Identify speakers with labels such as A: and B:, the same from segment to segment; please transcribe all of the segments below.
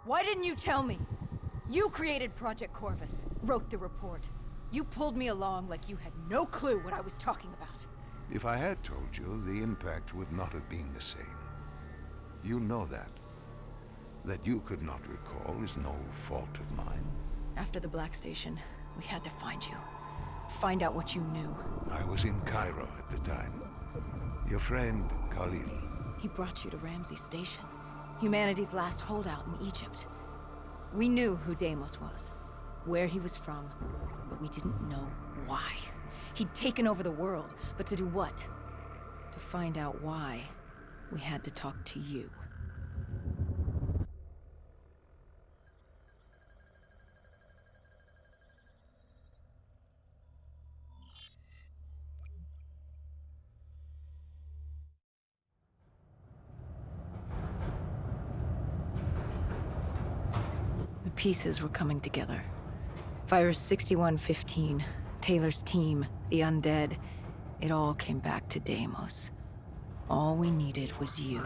A: Why didn't you tell me? You created Project Corvus, wrote the report. You pulled me along like you had no clue what I was talking about.
B: If I had told you, the impact would not have been the same. You know that. That you could not recall is no fault of mine.
A: After the Black Station, we had to find you. Find out what you knew.
B: I was in Cairo at the time. Your friend, Khalil.
A: He brought you to Ramsey Station, humanity's last holdout in Egypt. We knew who Deimos was, where he was from, but we didn't know why. He'd taken over the world, but to do what? To find out why, we had to talk to you. The pieces were coming together. Virus 6115, Taylor's team, the undead, it all came back to Deimos. All we needed was you.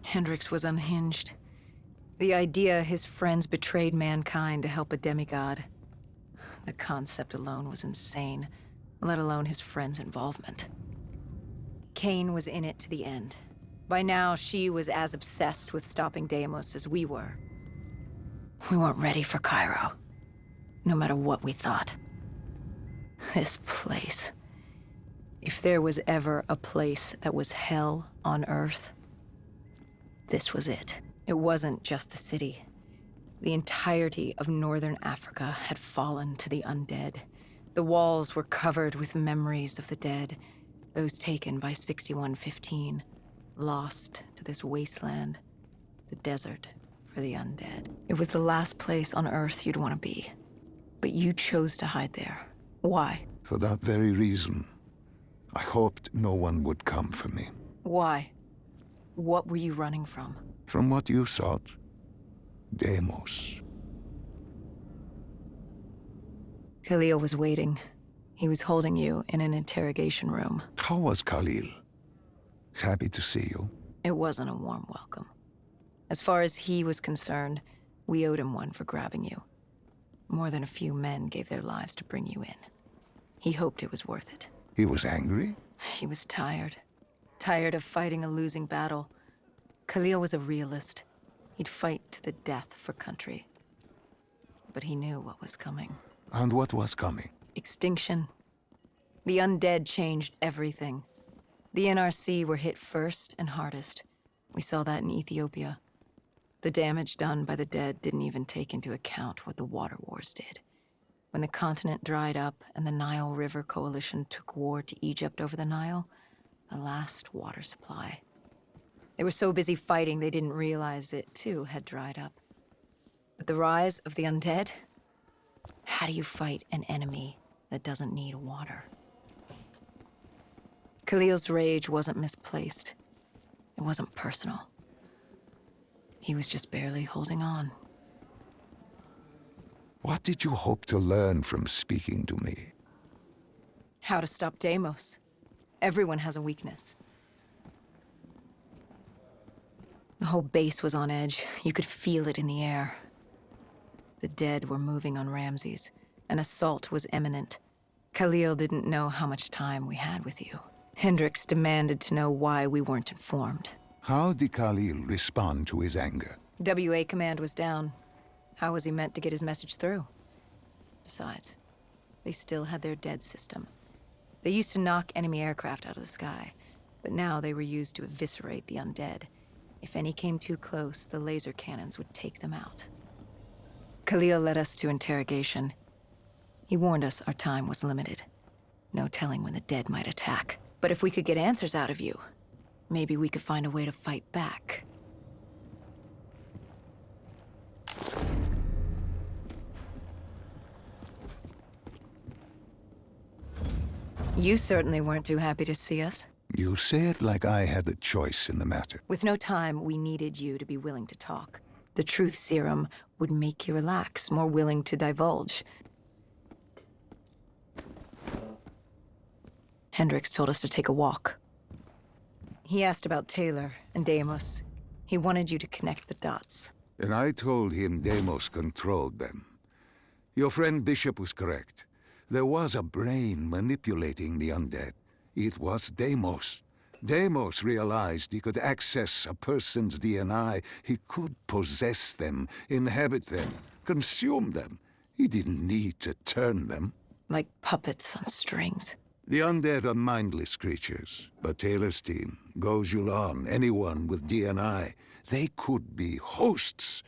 A: Hendricks was unhinged. The idea his friends betrayed mankind to help a demigod. The concept alone was insane, let alone his friends' involvement. Kane was in it to the end. By now, she was as obsessed with stopping Deimos as we were. We weren't ready for Cairo, no matter what we thought. This place. If there was ever a place that was hell on Earth, this was it. It wasn't just the city. The entirety of northern Africa had fallen to the undead. The walls were covered with memories of the dead, those taken by 6115, lost to this wasteland, the desert for the undead. It was the last place on Earth you'd want to be, but you chose to hide there. Why?
B: For that very reason. I hoped no one would come for me.
A: Why? What were you running from?
B: From what you sought, Deimos.
A: Khalil was waiting. He was holding you in an interrogation room.
B: How was Khalil? Happy to see you.
A: It wasn't a warm welcome. As far as he was concerned, we owed him one for grabbing you. More than a few men gave their lives to bring you in. He hoped it was worth it.
B: He was angry?
A: He was tired. Tired of fighting a losing battle. Khalil was a realist. He'd fight to the death for country. But he knew what was coming.
B: And what was coming?
A: Extinction. The undead changed everything. The NRC were hit first and hardest. We saw that in Ethiopia. The damage done by the dead didn't even take into account what the water wars did. When the continent dried up and the Nile River Coalition took war to Egypt over the Nile, the last water supply. They were so busy fighting they didn't realize it, too, had dried up. But the rise of the undead? How do you fight an enemy that doesn't need water? Khalil's rage wasn't misplaced. It wasn't personal. He was just barely holding on.
B: What did you hope to learn from speaking to me?
A: How to stop Deimos. Everyone has a weakness. The whole base was on edge. You could feel it in the air. The dead were moving on Ramses. An assault was imminent. Khalil didn't know how much time we had with you. Hendricks demanded to know why we weren't informed.
B: How did Khalil respond to his anger?
A: WA command was down. How was he meant to get his message through? Besides, they still had their dead system. They used to knock enemy aircraft out of the sky, but now they were used to eviscerate the undead. If any came too close, the laser cannons would take them out. Khalil led us to interrogation. He warned us our time was limited. No telling when the dead might attack. But if we could get answers out of you, maybe we could find a way to fight back. You certainly weren't too happy to see us.
B: You say it like I had a choice in the matter.
A: With no time, we needed you to be willing to talk. The truth serum would make you relax, more willing to divulge. Hendricks told us to take a walk. He asked about Taylor and Deimos. He wanted you to connect the dots.
B: And I told him Deimos controlled them. Your friend Bishop was correct. There was a brain manipulating the undead. It was Deimos. Deimos realized he could access a person's DNA. He could possess them, inhabit them, consume them. He didn't need to turn them.
A: Like puppets on strings.
B: The undead are mindless creatures, but Taylor's team, Gojulan, anyone with DNI, they could be hosts.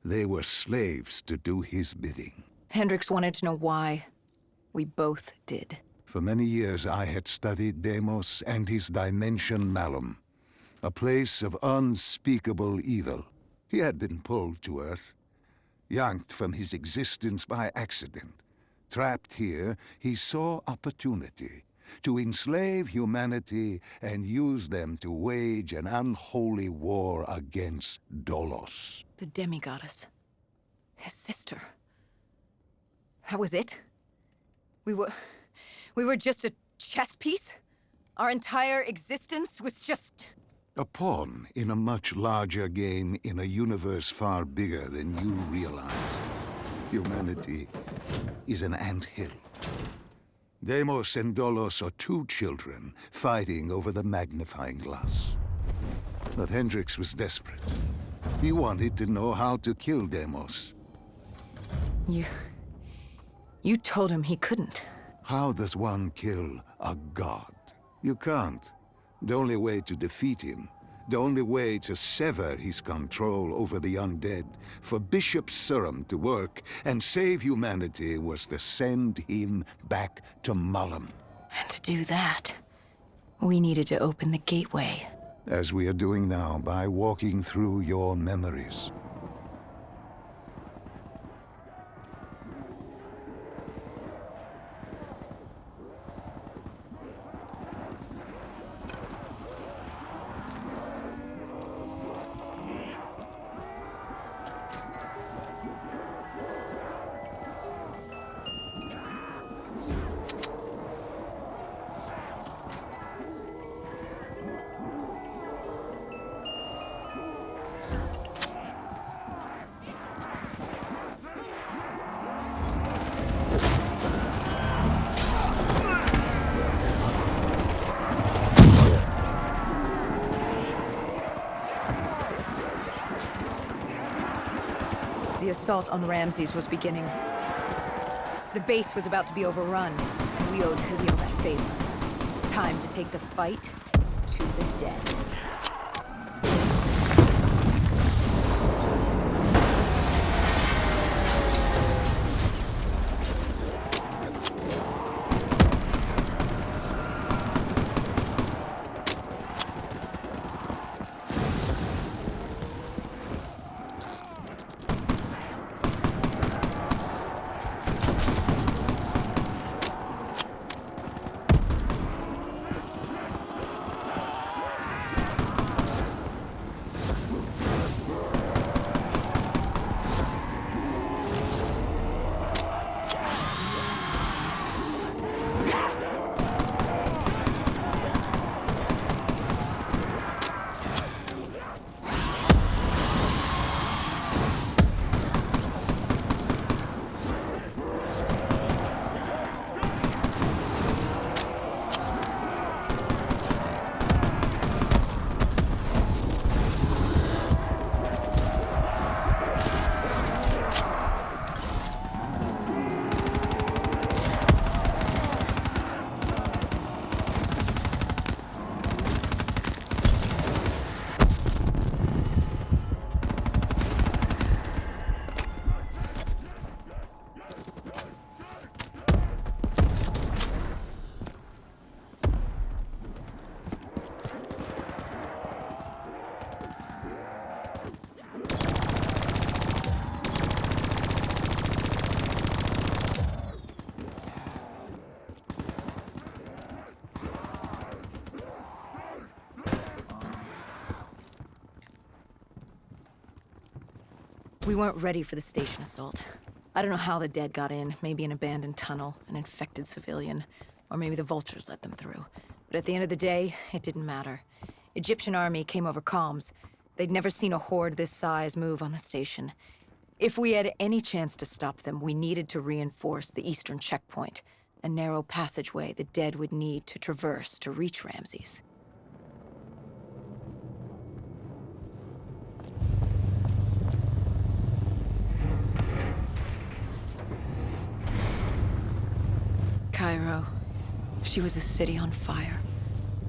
B: They were slaves to do his bidding.
A: Hendricks wanted to know why. We both did.
B: For many years I had studied Deimos and his dimension Malum, a place of unspeakable evil. He had been pulled to Earth, yanked from his existence by accident. Trapped here, he saw opportunity to enslave humanity and use them to wage an unholy war against Dolos.
A: The demigoddess. His sister. That was it? We were just a chess piece? Our entire existence was just...
B: A pawn in a much larger game in a universe far bigger than you realize. Humanity is an anthill. Deimos and Dolos are two children fighting over the magnifying glass. But Hendricks was desperate. He wanted to know how to kill Deimos.
A: You told him he couldn't.
B: How does one kill a god? You can't. The only way to defeat him, the only way to sever his control over the undead, for Bishop Surum to work and save humanity, was to send him back to Malum.
A: And to do that, we needed to open the gateway.
B: As we are doing now by walking through your memories.
A: The assault on Ramses was beginning. The base was about to be overrun, and we owed Khalil that favor. Time to take the fight to the dead. We weren't ready for the station assault. I don't know how the dead got in. Maybe an abandoned tunnel, an infected civilian, or maybe the vultures let them through. But at the end of the day, it didn't matter. Egyptian army came over comms. They'd never seen a horde this size move on the station. If we had any chance to stop them, we needed to reinforce the eastern checkpoint, a narrow passageway the dead would need to traverse to reach Ramses. Cairo. She was a city on fire,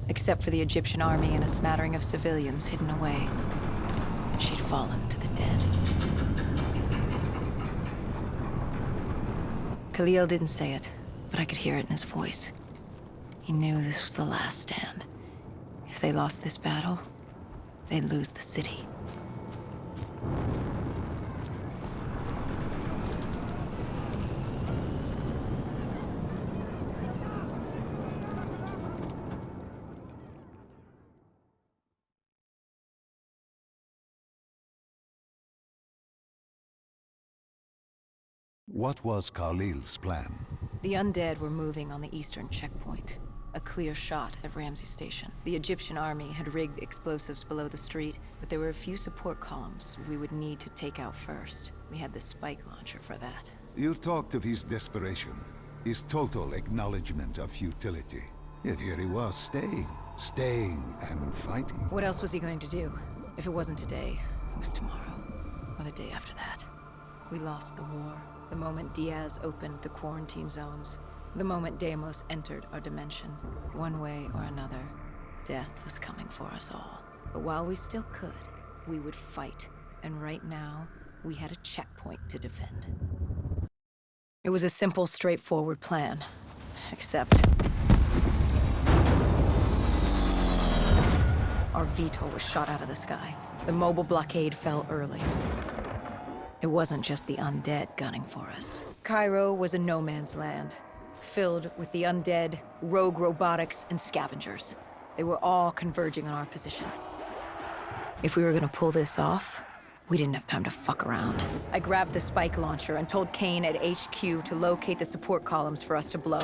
A: except for the Egyptian army and a smattering of civilians hidden away. She'd fallen to the dead. Khalil didn't say it, but I could hear it in his voice. He knew this was the last stand. If they lost this battle, they'd lose the city.
B: What was Khalil's plan?
A: The undead were moving on the eastern checkpoint. A clear shot at Ramses Station. The Egyptian army had rigged explosives below the street, but there were a few support columns we would need to take out first. We had the spike launcher for that.
B: You talked of his desperation, his total acknowledgement of futility. Yet here he was, staying and fighting.
A: What else was he going to do? If it wasn't today, it was tomorrow, or the day after that. We lost the war. The moment Diaz opened the quarantine zones, the moment Deimos entered our dimension, one way or another, death was coming for us all. But while we still could, we would fight. And right now, we had a checkpoint to defend. It was a simple, straightforward plan. Except... our VTOL was shot out of the sky. The mobile blockade fell early. It wasn't just the undead gunning for us. Cairo was a no-man's land, filled with the undead, rogue robotics, and scavengers. They were all converging on our position. If we were gonna pull this off, we didn't have time to fuck around. I grabbed the spike launcher and told Kane at HQ to locate the support columns for us to blow.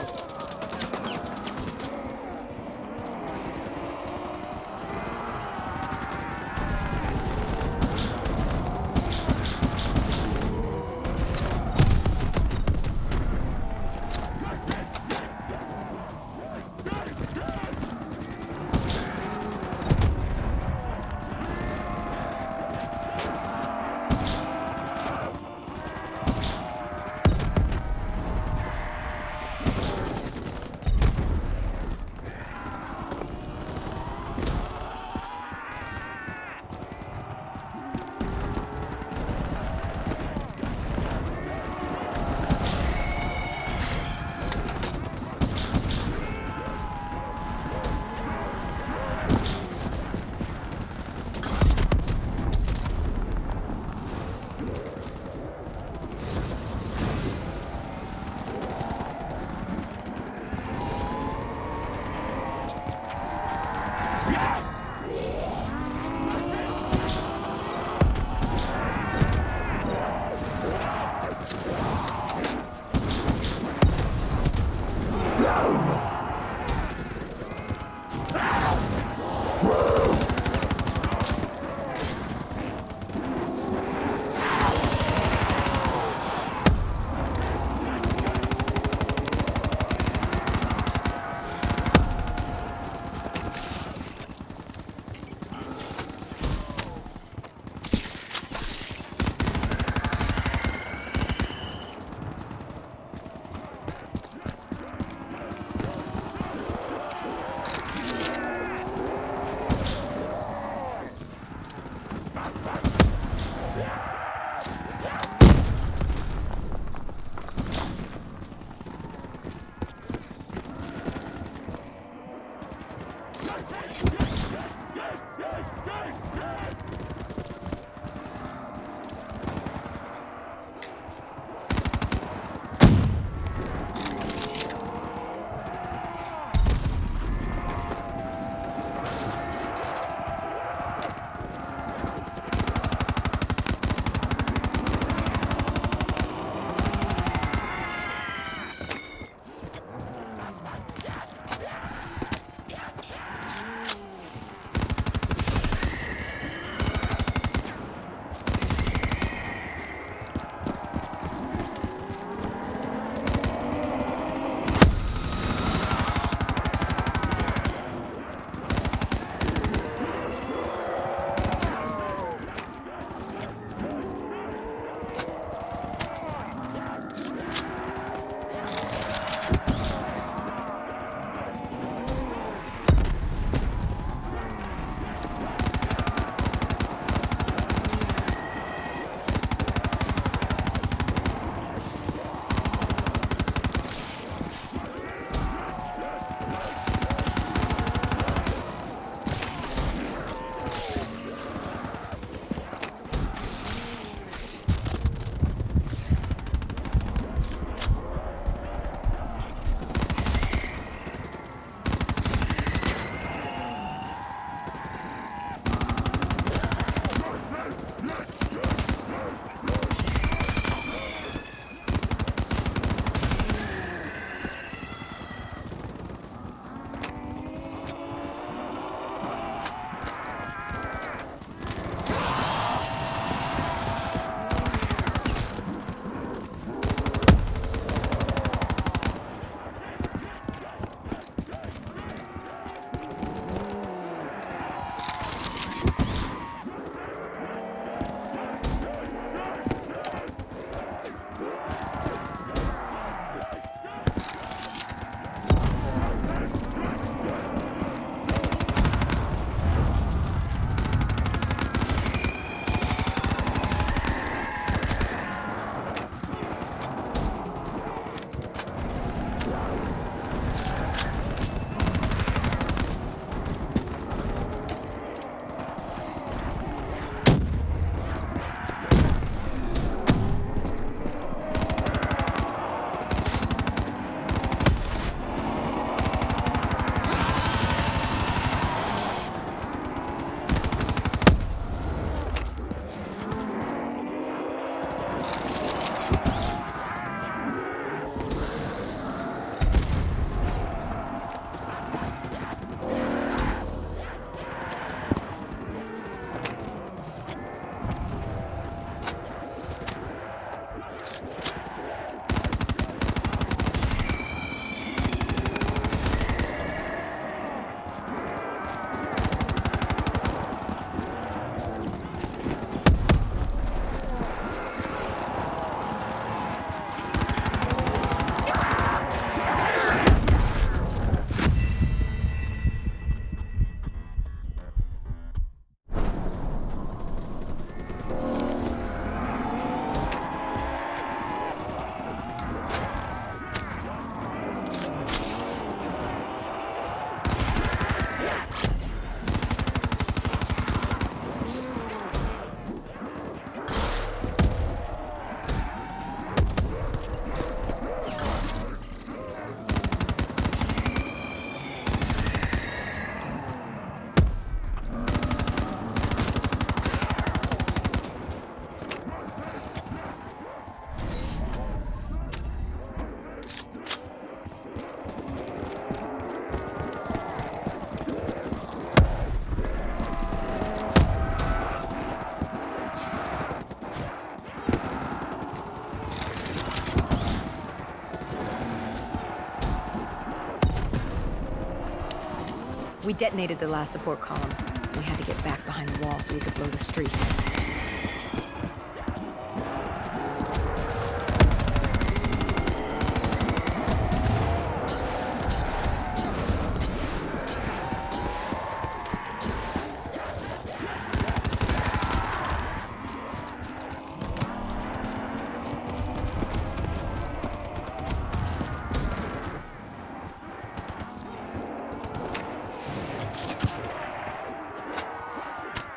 A: We detonated the last support column. We had to get back behind the wall so we could blow the street.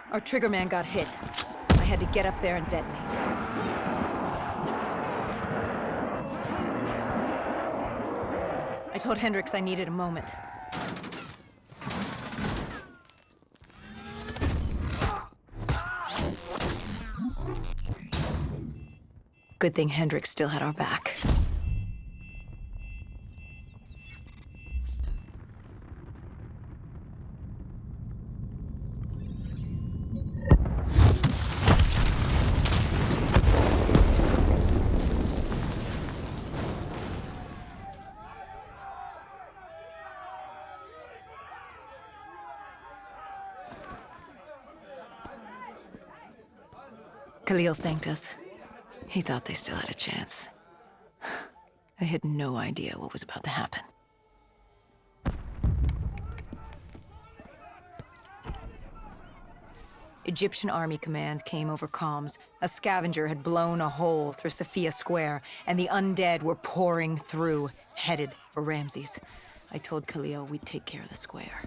A: Our triggerman got hit. I had to get up there and detonate. I told Hendricks I needed a moment. Good thing Hendricks still had our back. Khalil thanked us. He thought they still had a chance. They had no idea what was about to happen. Egyptian Army Command came over comms. A scavenger had blown a hole through Sophia Square, and the undead were pouring through, headed for Ramses. I told Khalil we'd take care of the square.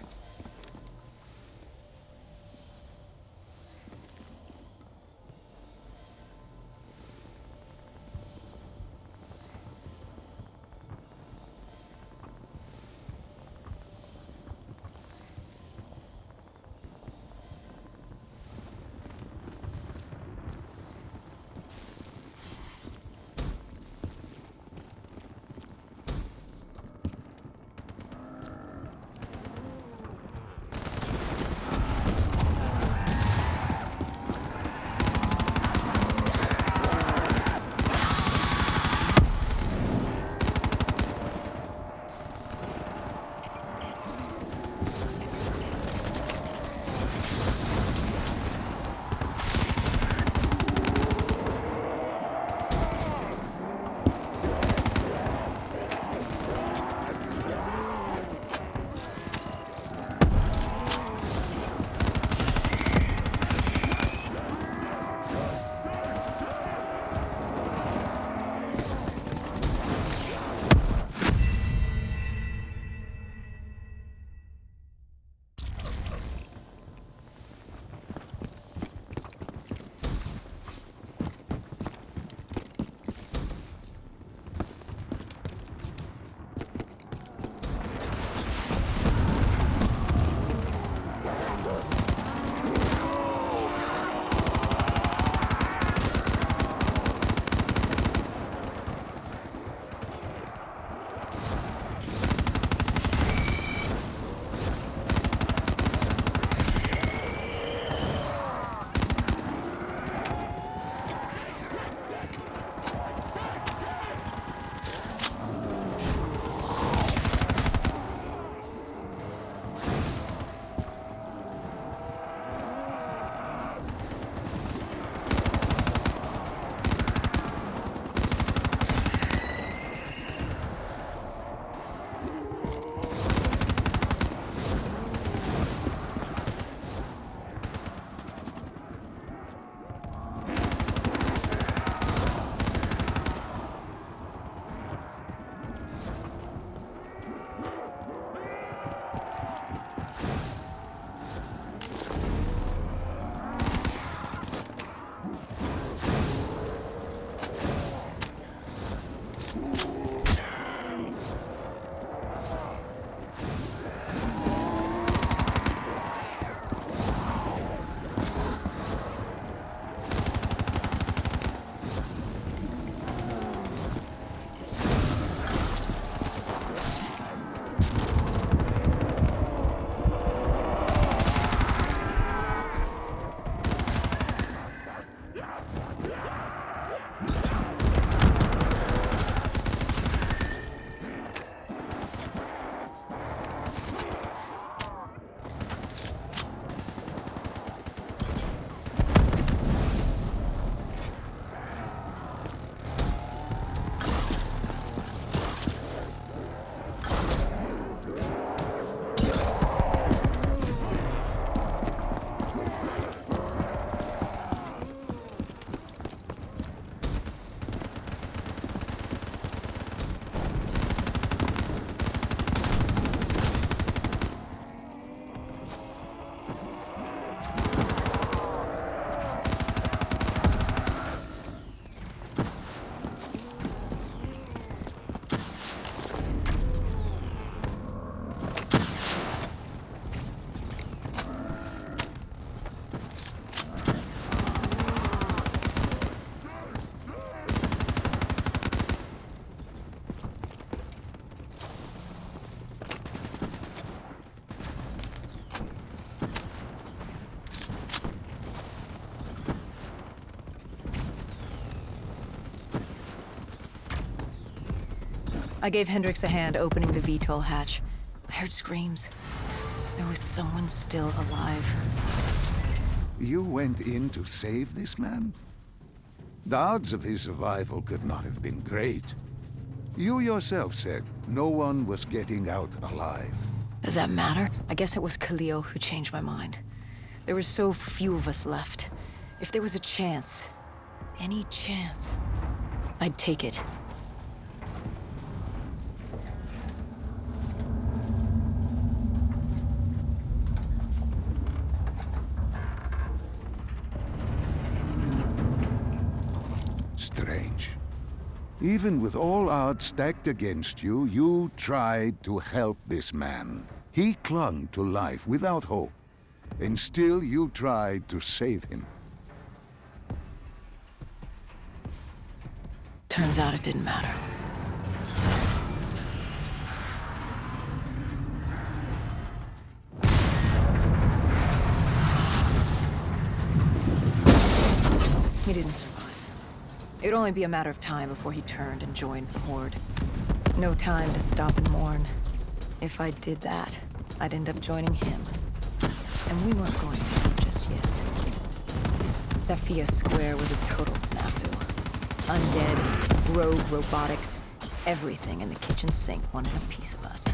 A: I gave Hendricks a hand opening the VTOL hatch. I heard screams. There was someone still alive.
B: You went in to save this man? The odds of his survival could not have been great. You yourself said no one was getting out alive.
A: Does that matter? I guess it was Khalil who changed my mind. There were so few of us left. If there was a chance, any chance, I'd take it.
B: Strange. Even with all odds stacked against you, you tried to help this man. He clung to life without hope, and still you tried to save him.
A: Turns out it didn't matter. He didn't survive. It'd only be a matter of time before he turned and joined the Horde. No time to stop and mourn. If I did that, I'd end up joining him. And we weren't going to just yet. Cephia Square was a total snafu. Undead, rogue robotics, everything in the kitchen sink wanted a piece of us.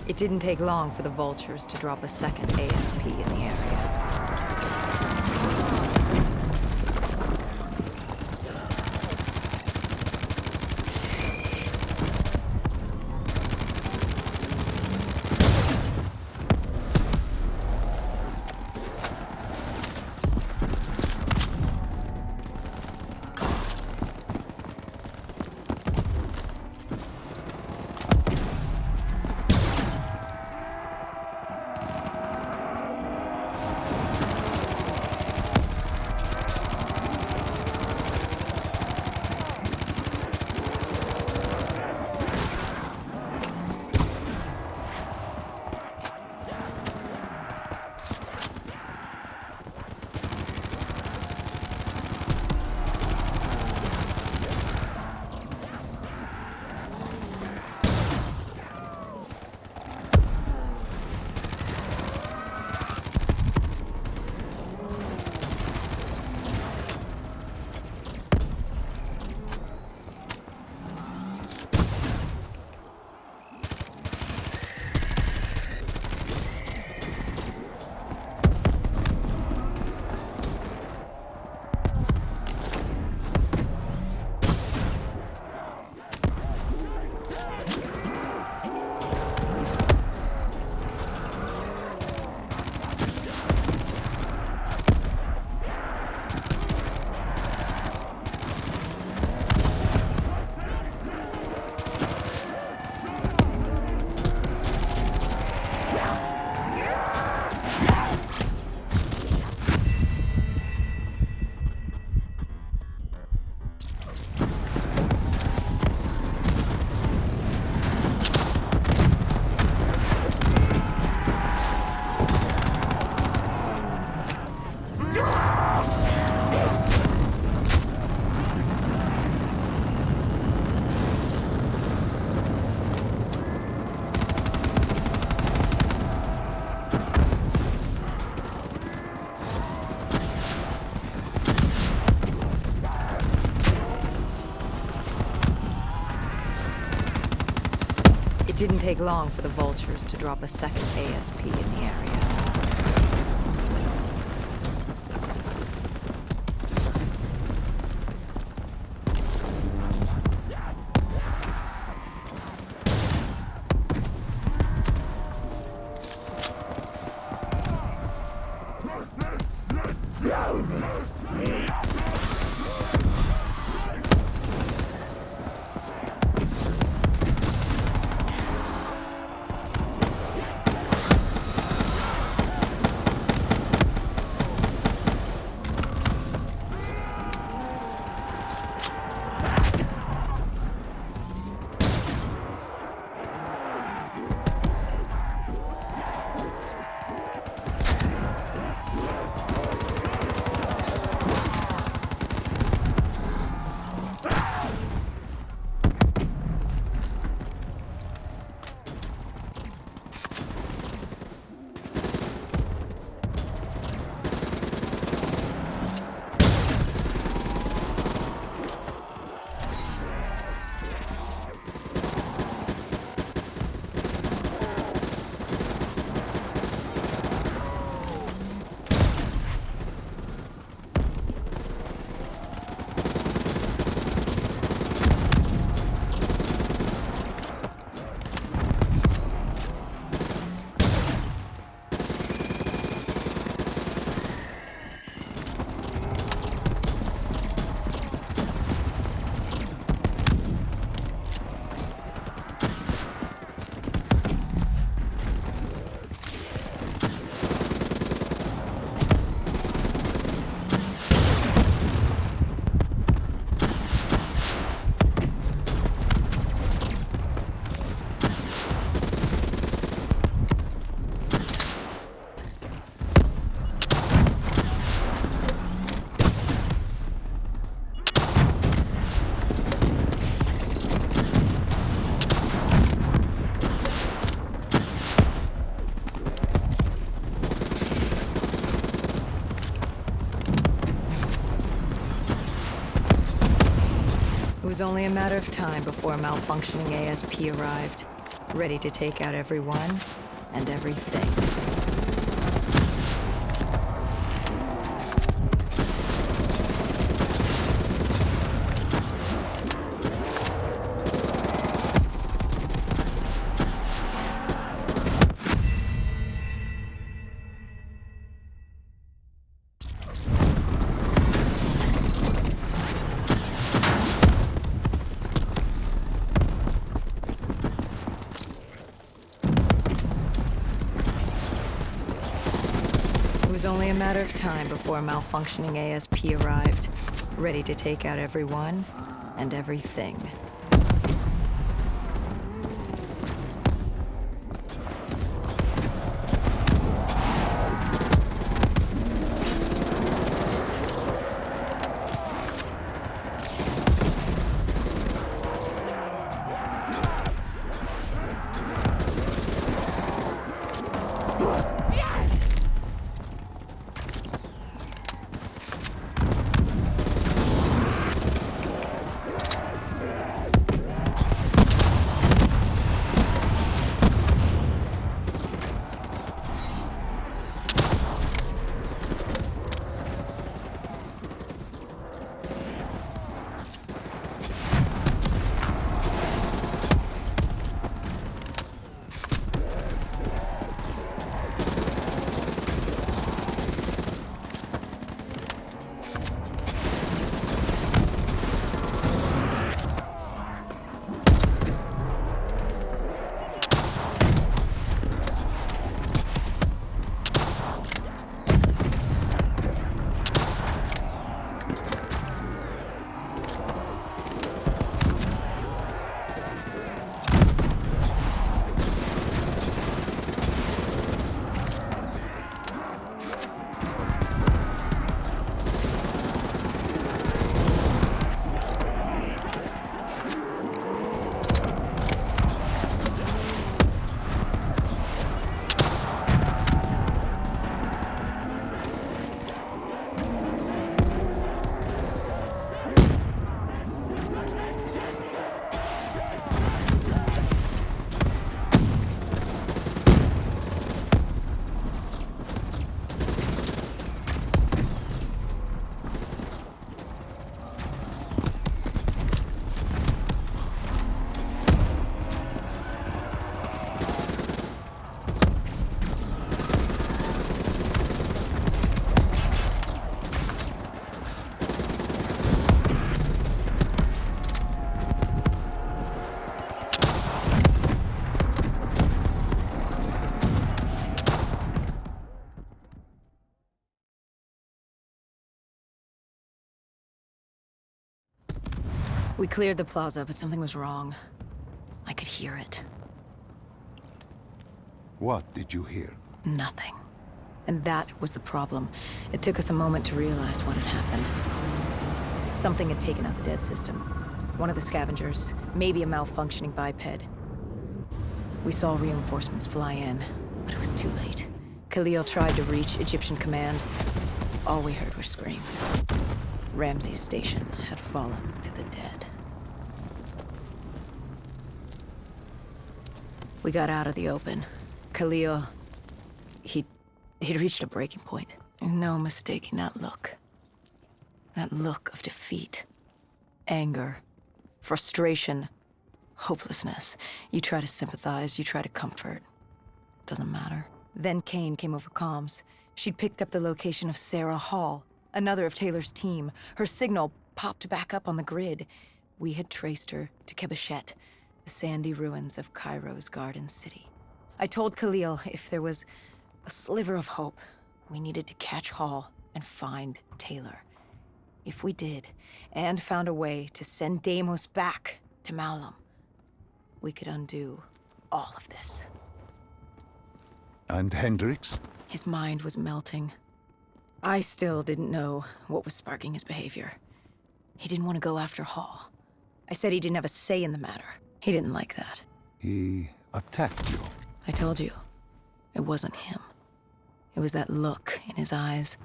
A: It didn't take long for the Vultures to drop a second ASP in the area. didn't take long for the Vultures to drop a second ASP in the area. It was only a matter of time before a malfunctioning ASP arrived, ready to take out everyone and everything. It was only a matter of time before a malfunctioning ASP arrived, ready to take out everyone and everything. We cleared the plaza, but something was wrong. I could hear it.
B: What did you hear?
A: Nothing. And that was the problem. It took us a moment to realize what had happened. Something had taken out the dead system. One of the scavengers, maybe a malfunctioning biped. We saw reinforcements fly in, but it was too late. Khalil tried to reach Egyptian command. All we heard were screams. Ramses Station had fallen to the dead. We got out of the open. Khalil, he'd reached a breaking point. No mistaking that look. That look of defeat, anger, frustration, hopelessness. You try to sympathize, you try to comfort. Doesn't matter. Then Kane came over comms. She'd picked up the location of Sarah Hall, another of Taylor's team. Her signal popped back up on the grid. We had traced her to Kebeshet, the sandy ruins of Cairo's Garden City. I told Khalil if there was a sliver of hope, we needed to catch Hall and find Taylor. If we did, and found a way to send Deimos back to Malum, we could undo all of this.
B: And Hendricks?
A: His mind was melting. I still didn't know what was sparking his behavior. He didn't want to go after Hall. I said he didn't have a say in the matter. He didn't like that.
B: He attacked you.
A: I told you, it wasn't him. It was that look in his eyes,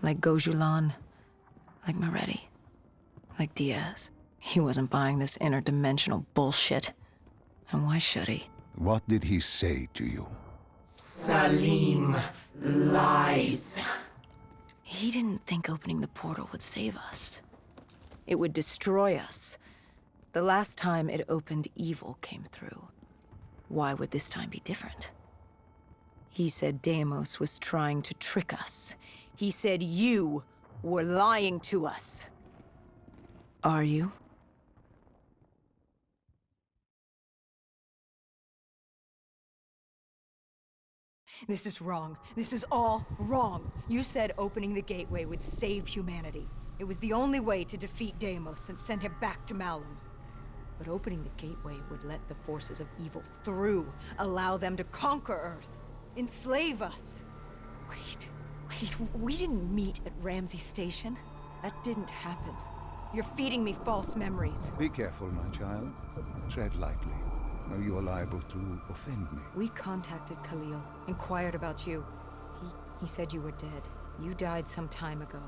A: like Gojulan, like Moretti, like Diaz. He wasn't buying this interdimensional bullshit. And why should he?
B: What did he say to you?
C: Salim lies.
A: He didn't think opening the portal would save us. It would destroy us. The last time it opened, evil came through. Why would this time be different? He said Deimos was trying to trick us. He said you were lying to us. Are you? This is wrong. This is all wrong. You said opening the gateway would save humanity. It was the only way to defeat Deimos and send him back to Malum. But opening the gateway would let the forces of evil through, allow them to conquer Earth, enslave us. Wait, we didn't meet at Ramses Station. That didn't happen. You're feeding me false memories.
B: Be careful, my child. Tread lightly, or you are liable to offend me.
A: We contacted Khalil, inquired about you. He said you were dead. You died some time ago.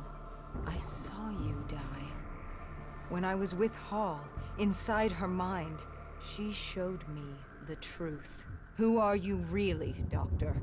A: I saw you die. When I was with Hall, inside her mind, she showed me the truth. Who are you really, Doctor?